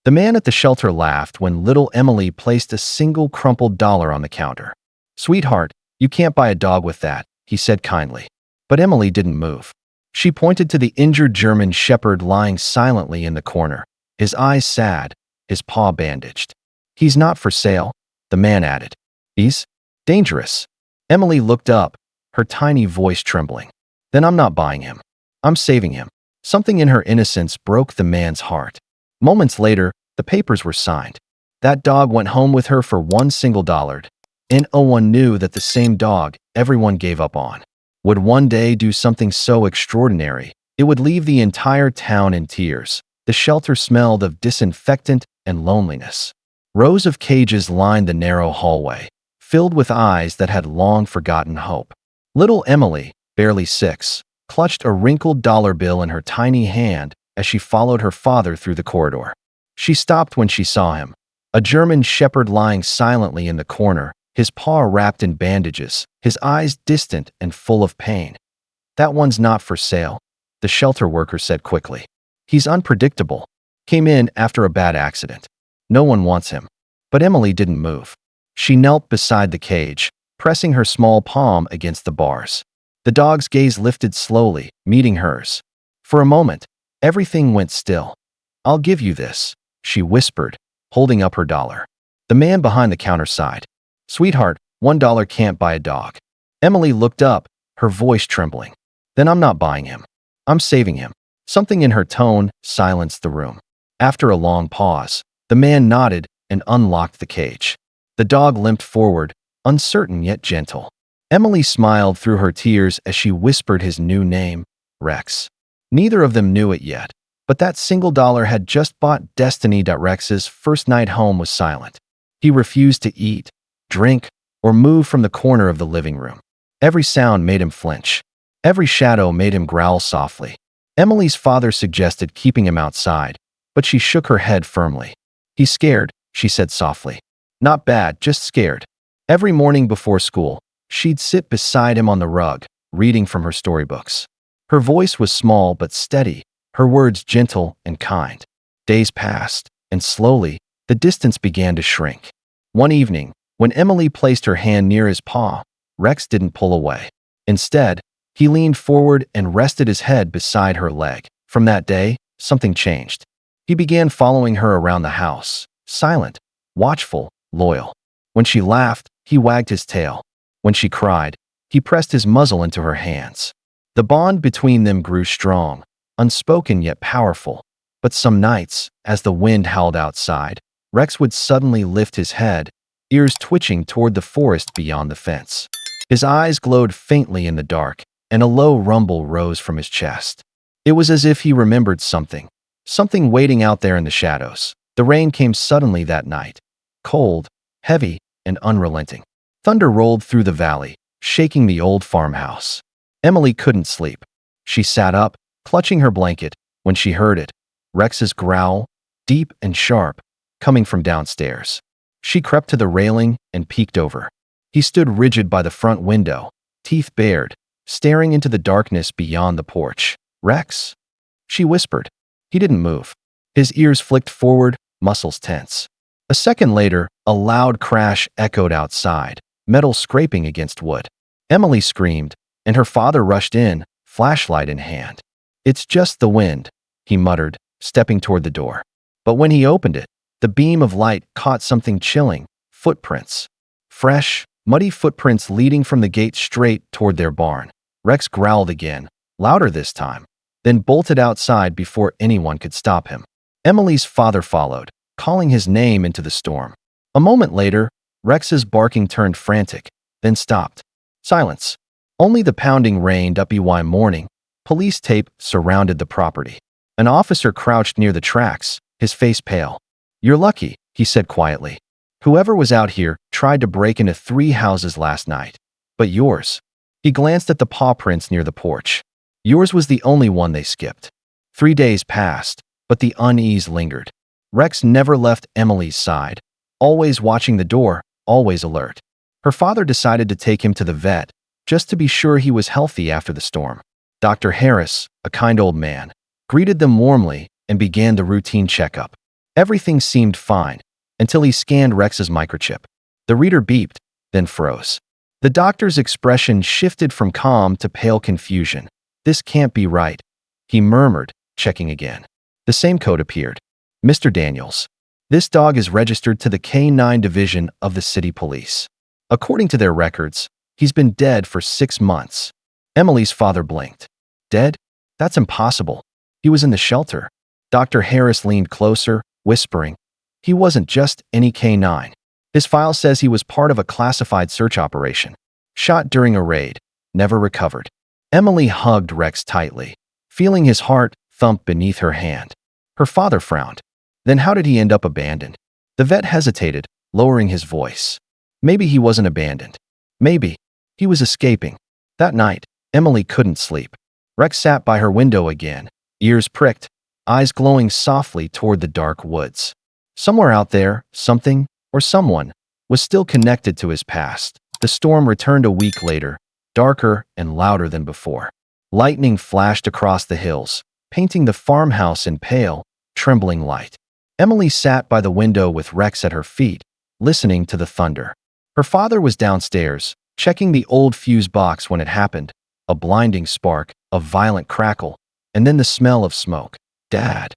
The man at the shelter laughed when little Emily placed a single crumpled dollar on the counter. "Sweetheart, you can't buy a dog with that," he said kindly. But Emily didn't move. She pointed to the injured German shepherd lying silently in the corner, his eyes sad, his paw bandaged. "He's not for sale," the man added. "He's dangerous." Emily looked up, her tiny voice trembling. "Then I'm not buying him. I'm saving him." Something in her innocence broke the man's heart. Moments later, the papers were signed. That dog went home with her for one single dollar. No one knew that the same dog everyone gave up on would one day do something so extraordinary, it would leave the entire town in tears. The shelter smelled of disinfectant and loneliness. Rows of cages lined the narrow hallway, filled with eyes that had long forgotten hope. Little Emily, barely 6, clutched a wrinkled dollar bill in her tiny hand as she followed her father through the corridor. She stopped when she saw him, a German shepherd lying silently in the corner, his paw wrapped in bandages, his eyes distant and full of pain. "That one's not for sale," the shelter worker said quickly. "He's unpredictable. Came in after a bad accident. No one wants him." But Emily didn't move. She knelt beside the cage, pressing her small palm against the bars. The dog's gaze lifted slowly, meeting hers. For a moment, everything went still. "I'll give you this," she whispered, holding up her dollar. The man behind the counter sighed. "Sweetheart, $1 can't buy a dog." Emily looked up, her voice trembling. "Then I'm not buying him. I'm saving him." Something in her tone silenced the room. After a long pause, the man nodded and unlocked the cage. The dog limped forward, uncertain yet gentle. Emily smiled through her tears as she whispered his new name, Rex. Neither of them knew it yet, but that single dollar had just bought destiny. Rex's first night home was silent. He refused to eat, drink, or move from the corner of the living room. Every sound made him flinch. Every shadow made him growl softly. Emily's father suggested keeping him outside, but she shook her head firmly. "He's scared," she said softly. "Not bad, just scared." Every morning before school, she'd sit beside him on the rug, reading from her storybooks. Her voice was small but steady, her words gentle and kind. Days passed, and slowly, the distance began to shrink. One evening, when Emily placed her hand near his paw, Rex didn't pull away. Instead, he leaned forward and rested his head beside her leg. From that day, something changed. He began following her around the house, silent, watchful, loyal. When she laughed, he wagged his tail. When she cried, he pressed his muzzle into her hands. The bond between them grew strong, unspoken yet powerful. But some nights, as the wind howled outside, Rex would suddenly lift his head, ears twitching toward the forest beyond the fence. His eyes glowed faintly in the dark, and a low rumble rose from his chest. It was as if he remembered something waiting out there in the shadows. The rain came suddenly that night, cold, heavy, and unrelenting. Thunder rolled through the valley, shaking the old farmhouse. Emily couldn't sleep. She sat up, clutching her blanket, when she heard it, Rex's growl, deep and sharp, coming from downstairs. She crept to the railing and peeked over. He stood rigid by the front window, teeth bared, staring into the darkness beyond the porch. "Rex?" she whispered. He didn't move. His ears flicked forward, muscles tense. A second later, a loud crash echoed outside, metal scraping against wood. Emily screamed, and her father rushed in, flashlight in hand. "It's just the wind," he muttered, stepping toward the door. But when he opened it, the beam of light caught something chilling: footprints. Fresh, muddy footprints leading from the gate straight toward their barn. Rex growled again, louder this time, then bolted outside before anyone could stop him. Emily's father followed, calling his name into the storm. A moment later, Rex's barking turned frantic, then stopped. Silence. Only the pounding rain. By morning, police tape surrounded the property. An officer crouched near the tracks, his face pale. "You're lucky," he said quietly. "Whoever was out here tried to break into 3 houses last night. But yours." He glanced at the paw prints near the porch. "Yours was the only one they skipped." 3 days passed, but the unease lingered. Rex never left Emily's side, always watching the door, always alert. Her father decided to take him to the vet, just to be sure he was healthy after the storm. Dr. Harris, a kind old man, greeted them warmly and began the routine checkup. Everything seemed fine until he scanned Rex's microchip. The reader beeped, then froze. The doctor's expression shifted from calm to pale confusion. "This can't be right," he murmured, checking again. The same code appeared. "Mr. Daniels, this dog is registered to the K9 division of the city police. According to their records, he's been dead for 6 months." Emily's father blinked. "Dead? That's impossible. He was in the shelter." Dr. Harris leaned closer, whispering, "He wasn't just any K9. His file says he was part of a classified search operation. Shot during a raid, never recovered." Emily hugged Rex tightly, feeling his heart thump beneath her hand. Her father frowned. "Then how did he end up abandoned?" The vet hesitated, lowering his voice. "Maybe he wasn't abandoned. Maybe he was escaping." That night, Emily couldn't sleep. Rex sat by her window again, ears pricked, eyes glowing softly toward the dark woods. Somewhere out there, something, or someone, was still connected to his past. The storm returned a week later, darker and louder than before. Lightning flashed across the hills, painting the farmhouse in pale, trembling light. Emily sat by the window with Rex at her feet, listening to the thunder. Her father was downstairs, checking the old fuse box when it happened. A blinding spark, a violent crackle, and then the smell of smoke. "Dad!"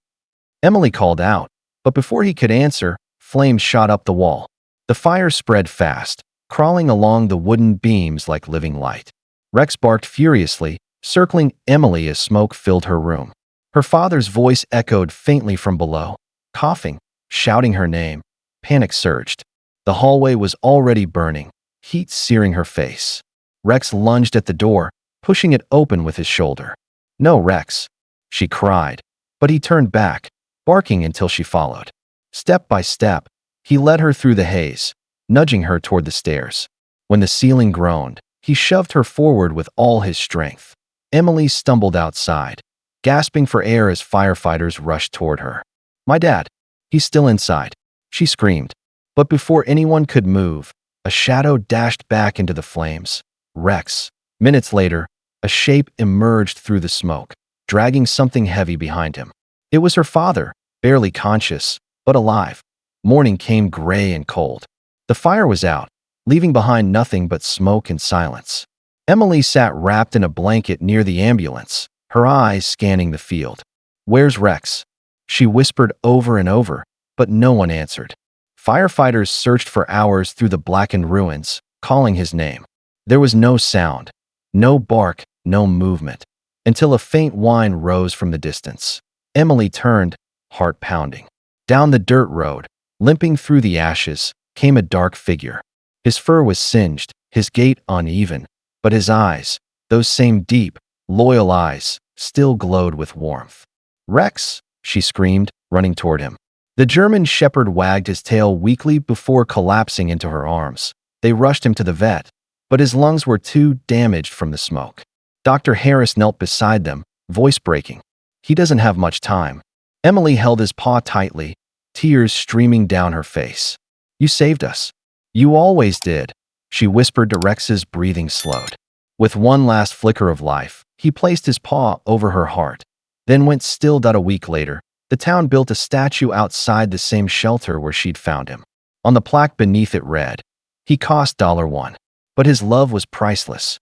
Emily called out, but before he could answer, flames shot up the wall. The fire spread fast, crawling along the wooden beams like living light. Rex barked furiously, circling Emily as smoke filled her room. Her father's voice echoed faintly from below, coughing, shouting her name. Panic surged. The hallway was already burning, heat searing her face. Rex lunged at the door, pushing it open with his shoulder. "No, Rex," she cried, but he turned back, barking until she followed. Step by step, he led her through the haze, nudging her toward the stairs. When the ceiling groaned, he shoved her forward with all his strength. Emily stumbled outside, gasping for air as firefighters rushed toward her. "My dad, he's still inside," she screamed. But before anyone could move, a shadow dashed back into the flames. Rex. Minutes later, a shape emerged through the smoke, dragging something heavy behind him. It was her father, barely conscious, but alive. Morning came gray and cold. The fire was out, leaving behind nothing but smoke and silence. Emily sat wrapped in a blanket near the ambulance, her eyes scanning the field. "Where's Rex?" she whispered over and over, but no one answered. Firefighters searched for hours through the blackened ruins, calling his name. There was no sound, no bark, no movement, until a faint whine rose from the distance. Emily turned, heart pounding. Down the dirt road, limping through the ashes, came a dark figure. His fur was singed, his gait uneven, but his eyes, those same deep, loyal eyes, still glowed with warmth. "Rex!" she screamed, running toward him. The German shepherd wagged his tail weakly before collapsing into her arms. They rushed him to the vet, but his lungs were too damaged from the smoke. Dr. Harris knelt beside them, voice breaking. "He doesn't have much time." Emily held his paw tightly, tears streaming down her face. "You saved us. You always did," she whispered to Rex's breathing slowed. With one last flicker of life, he placed his paw over her heart, then went still. A week later, the town built a statue outside the same shelter where she'd found him. On the plaque beneath it read, "He cost $1, but his love was priceless."